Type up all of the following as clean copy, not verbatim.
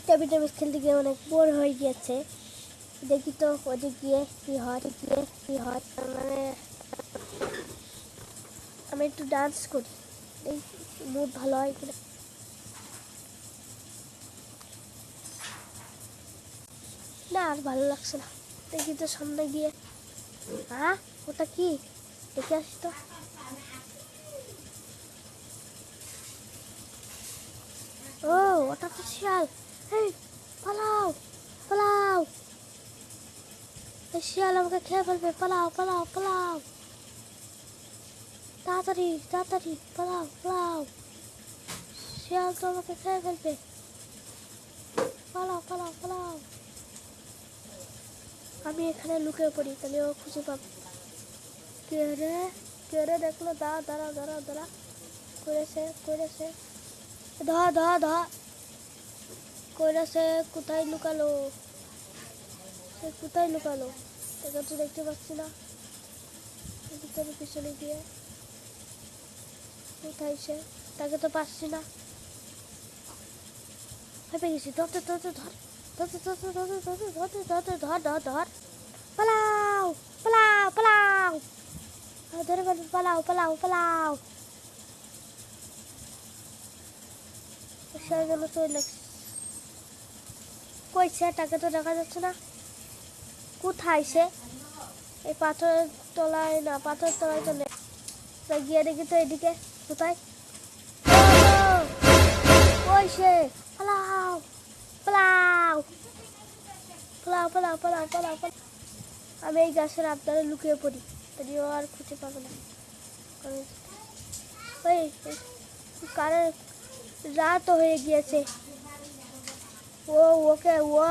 Table tennis খেলতে গিয়ে অনেক বোর হয়ে গিয়েছে। দেখি তো ওদিক গিয়ে কি হয় মানে আমি একটু ডান্স করি, এই মুড ভালো হয় কিনা। না আর ভালো লাগছে না, দেখি তো সামনে গিয়ে। হ্যাঁ ওটা কি, দেখে আসি তো। ও ওটা তো শিয়াল, এই পালাও পালাও, এই শিয়াল আমাকে খেয়ে ফেলবে, পালাও পালাও পালাও, তাড়াতাড়ি তাড়াতাড়ি পালাও পালাও, শিয়াল তো আমাকে খেয়ে ফেলবে, পালাও পালাও পালাও। আমি এখানে লুকিয়ে পড়ি, তাহলে ও খুঁজে পাবে। কে রে দেখলো, দাঁড়া দাঁড়া দাঁড়া দাঁড়া, করেছে ধর ধর ধর করেছে। কোথায় লুকালো সে, কোথায় লুকালো, তাকে তো দেখতে পাচ্ছি না। ভিতরে পিছনে গিয়ে কোথায় সে, তাকে তো পাচ্ছি না। ভেবে গেছি, ধরতে ধরতে ধর ধরতে ধরতে ধরতে ধরতে ধরতে ধরতে ধর ধর ধর, পালাও পালাও পালাও, ধরে ফেলবে, পালাও পালাও পালাও। সে গেল চলে কইছে, তাকে তো দেখা যাচ্ছে না। কোথায় সে, এই পাথরের তলায় না, পাথরের তলায় তো নেই। গিয়ে দেখি তো এদিকে কোথায়, ওই সে, পালাও পালাও পালাও পালাও পালাও পালাও পালাও। আমি এই গাছের আবদারে লুকিয়ে পড়ি, তাই ও আর খুঁজে পাবে না। ওই কারের রাত হয়ে গিয়েছে, ও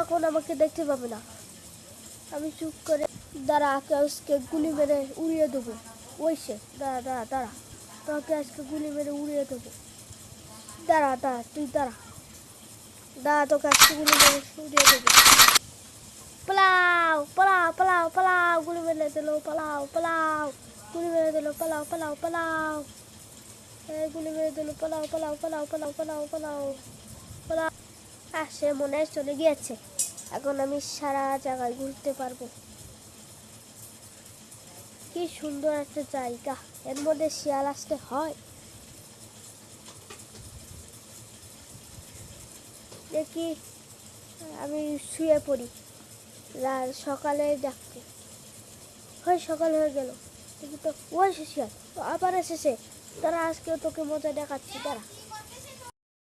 এখন আমাকে দেখতে পাবে না। আমি চুপ করে দাঁড়া, আজকে গুলি মেরে উড়িয়ে দেবো। ওই সে, দাঁড়া দাঁড়া দাঁড়া, তোকে আজকে গুলি মেরে উড়িয়ে দেবো। দাঁড়া দাঁড়া তুই দাঁড়া দাঁড়া, তোকে আজকে গুলি মেরে উড়িয়ে দেবো। পালাও পালাও পালাও পালাও, গুলি মেরে দিল, পালাও পালাও, গুলি মেরে দিল, পালাও পালাও পালাও, গুলি মেরে দিল, পালাও পালাও পালাও পালাও পালাও পালাও পালাও। সে মনে হয় চলে গিয়েছে, এখন আমি সারা জায়গায় ঘুরতে পারবো। কি সুন্দর একটা জায়গা, এর মধ্যে শিয়াল আসতে হয়। দেখি আমি শুয়ে পড়ি, সকালে ডাকতে হয়, সকাল হয়ে গেল। দেখি তো ওই শিয়াল আবার এসেছে, তারা আজকেও তোকে মজা দেখাচ্ছি, তারা